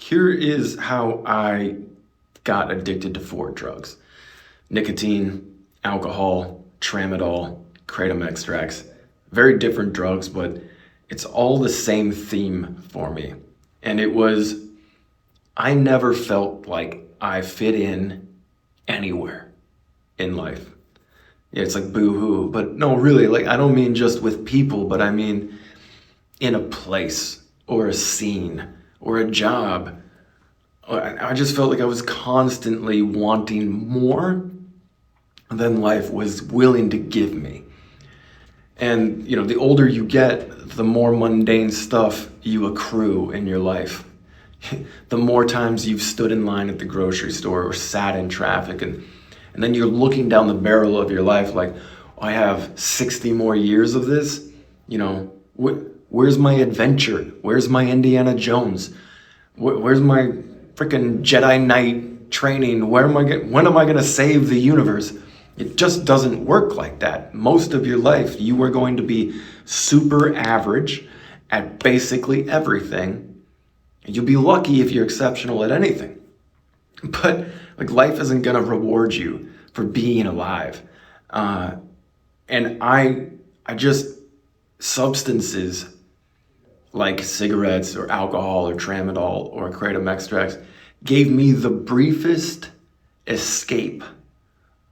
Here is how I got addicted to 4 drugs: nicotine, alcohol, tramadol, kratom extracts. Very different drugs, but it's all the same theme for me. And it was, I never felt like I fit in anywhere in life. Yeah, it's like boo-hoo, but no, really, like I don't mean just with people, but I mean in a place or a scene or a job. I just felt like I was constantly wanting more than life was willing to give me. And, the older you get, the more mundane stuff you accrue in your life. The more times you've stood in line at the grocery store or sat in traffic, and then you're looking down the barrel of your life like, I have 60 more years of this. Where's my adventure? Where's my Indiana Jones? Where's my freaking Jedi Knight training? When am I gonna save the universe? It just doesn't work like that. Most of your life, you are going to be super average at basically everything. You'll be lucky if you're exceptional at anything. But like, life isn't gonna reward you for being alive. And I just, substances like cigarettes or alcohol or tramadol or kratom extracts gave me the briefest escape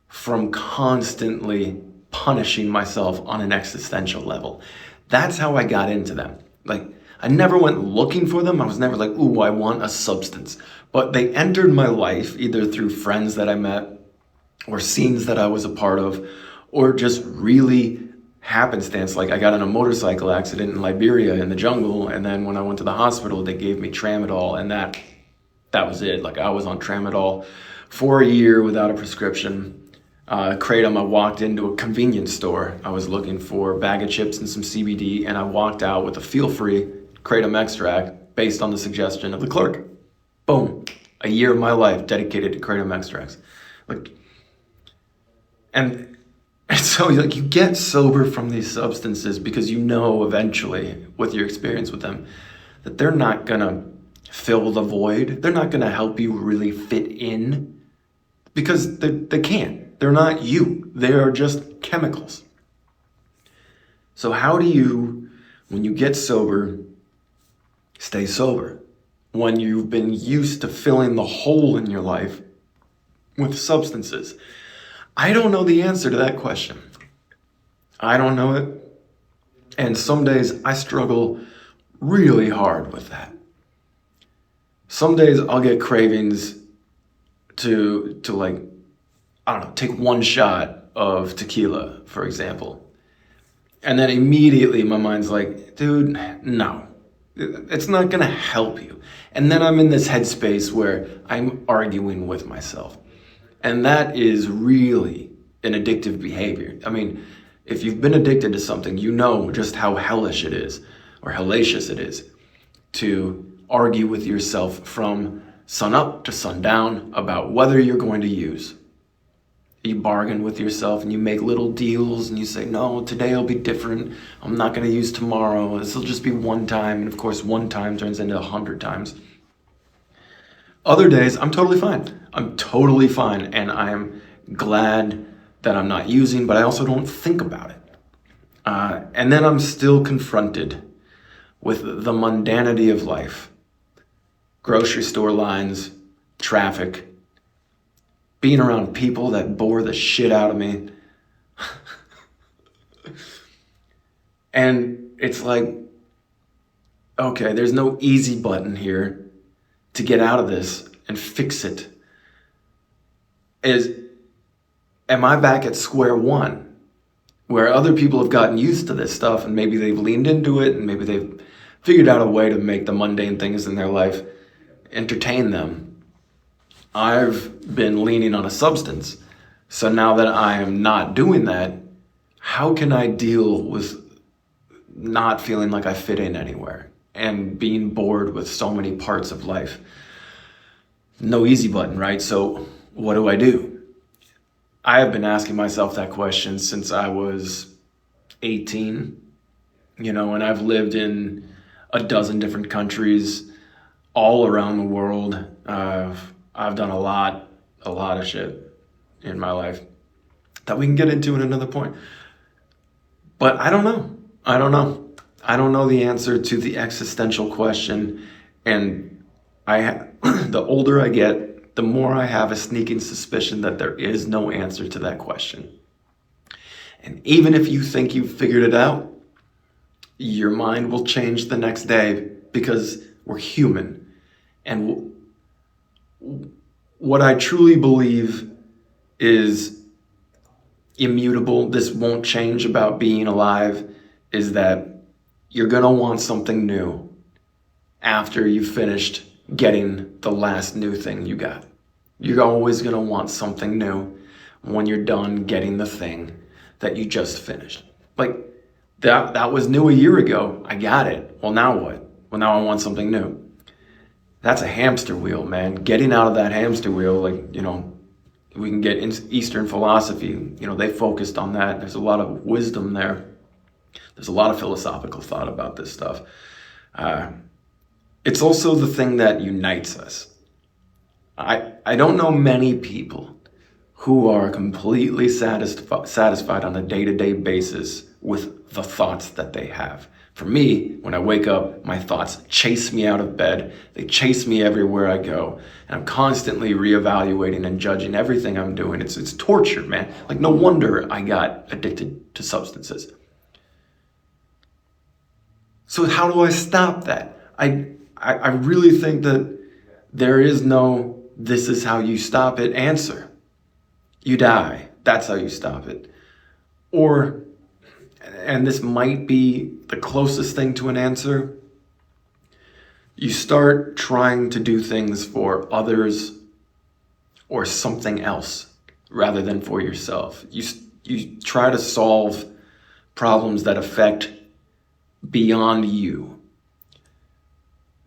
from constantly punishing myself on an existential level. That's how I got into them. Like, I never went looking for them. I was never like, ooh, I want a substance. But they entered my life either through friends that I met or scenes that I was a part of, or just really happenstance. Like, I got in a motorcycle accident in Liberia in the jungle, and then when I went to the hospital, they gave me tramadol, and that was it. Like, I was on tramadol for a year without a prescription. Kratom, I walked into a convenience store. I was looking for a bag of chips and some CBD, and I walked out with a feel-free kratom extract based on the suggestion of the clerk. Boom. A year of my life dedicated to kratom extracts. And so you get sober from these substances because you know eventually, with your experience with them, that they're not gonna fill the void. They're not gonna help you really fit in, because they can't. They're not you. They are just chemicals. So how do you, when you get sober, stay sober? When you've been used to filling the hole in your life with substances? I don't know the answer to that question. I don't know it. And some days I struggle really hard with that. Some days I'll get cravings to like, I don't know, take one shot of tequila, for example. And then immediately my mind's like, dude, no, it's not gonna help you. And then I'm in this headspace where I'm arguing with myself. And that is really an addictive behavior. I mean, if you've been addicted to something, you know just how hellish it is, or hellacious it is, to argue with yourself from sun up to sundown about whether you're going to use. You bargain with yourself and you make little deals and you say, no, today will be different. I'm not going to use tomorrow. This will just be one time. And of course, one time turns into 100 times. Other days, I'm totally fine. I'm totally fine. And I'm glad that I'm not using, but I also don't think about it. And then I'm still confronted with the mundanity of life. Grocery store lines, traffic, being around people that bore the shit out of me. And it's like, okay, there's no easy button here to get out of this and fix it. Am I back at square one, where other people have gotten used to this stuff and maybe they've leaned into it and maybe they've figured out a way to make the mundane things in their life entertain them? I've been leaning on a substance. So now that I am not doing that, how can I deal with not feeling like I fit in anywhere and being bored with so many parts of life? No easy button, right? So what do? I have been asking myself that question since I was 18, and I've lived in a dozen different countries, all around the world. I've done a lot of shit in my life that we can get into in another point. But I don't know. I don't know the answer to the existential question. And the older I get, the more I have a sneaking suspicion that there is no answer to that question. And even if you think you've figured it out, your mind will change the next day because we're human. And what I truly believe is immutable, this won't change about being alive, is that you're going to want something new after you've finished getting the last new thing you got. You're always going to want something new when you're done getting the thing that you just finished. Like, that was new a year ago. I got it. Well, now what? Well, now I want something new. That's a hamster wheel, man. Getting out of that hamster wheel, we can get into Eastern philosophy. They focused on that. There's a lot of wisdom there. There's a lot of philosophical thought about this stuff. It's also the thing that unites us. I don't know many people who are completely satisfied on a day-to-day basis with the thoughts that they have. For me, when I wake up, my thoughts chase me out of bed. They chase me everywhere I go. And I'm constantly reevaluating and judging everything I'm doing. It's torture, man. Like, no wonder I got addicted to substances. So how do I stop that? I really think that there is no "this is how you stop it" answer. You die. That's how you stop it. Or, and this might be the closest thing to an answer, you start trying to do things for others or something else rather than for yourself. You try to solve problems that affect beyond you.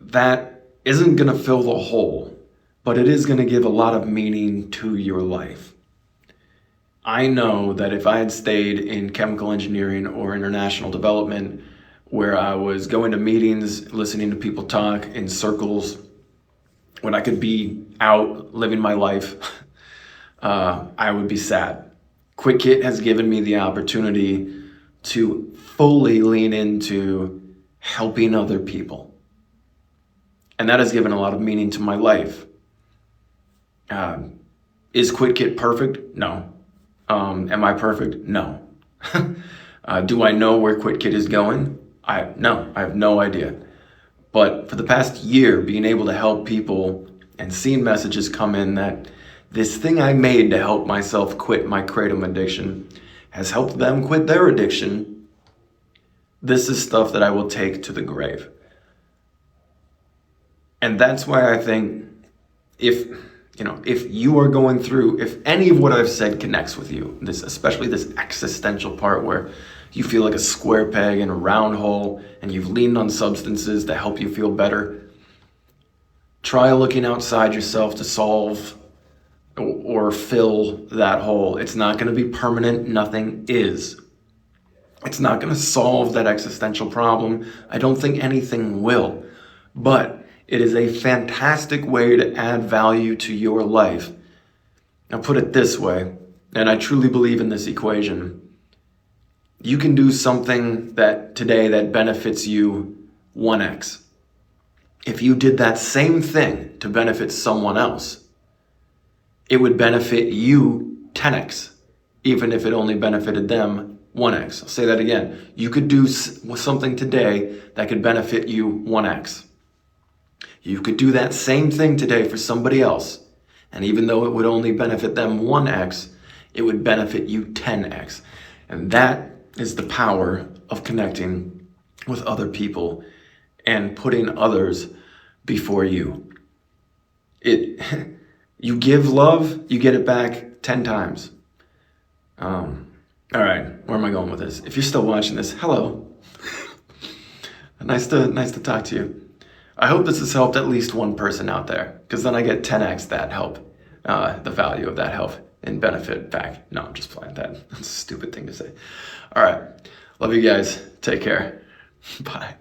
That isn't going to fill the hole, but it is going to give a lot of meaning to your life. I know that if I had stayed in chemical engineering or international development, where I was going to meetings, listening to people talk in circles, when I could be out living my life, I would be sad. Quick Kit has given me the opportunity to fully lean into helping other people. And that has given a lot of meaning to my life. Is Quick Kit perfect? No. Am I perfect? No. Do I know where Quick Kit is going? No, I have no idea. But for the past year, being able to help people and seeing messages come in that this thing I made to help myself quit my kratom addiction has helped them quit their addiction, this is stuff that I will take to the grave. And that's why I think if you are going through, if any of what I've said connects with you, especially this existential part where you feel like a square peg in a round hole and you've leaned on substances to help you feel better, try looking outside yourself to solve or fill that hole. It's not going to be permanent. Nothing is. It's not going to solve that existential problem. I don't think anything will. But it is a fantastic way to add value to your life. Now put it this way, and I truly believe in this equation. You can do something today that benefits you 1x. If you did that same thing to benefit someone else, it would benefit you 10x, even if it only benefited them 1x. I'll say that again. You could do something today that could benefit you 1x. You could do that same thing today for somebody else, and even though it would only benefit them 1x, it would benefit you 10x. And that is the power of connecting with other people and putting others before you. You give love, you get it back 10 times. All right, where am I going with this? If you're still watching this, hello. Nice to talk to you. I hope this has helped at least one person out there, because then I get 10x that help, the value of that help and benefit back. No, I'm just playing that. That's a stupid thing to say. All right. Love you guys. Take care. Bye.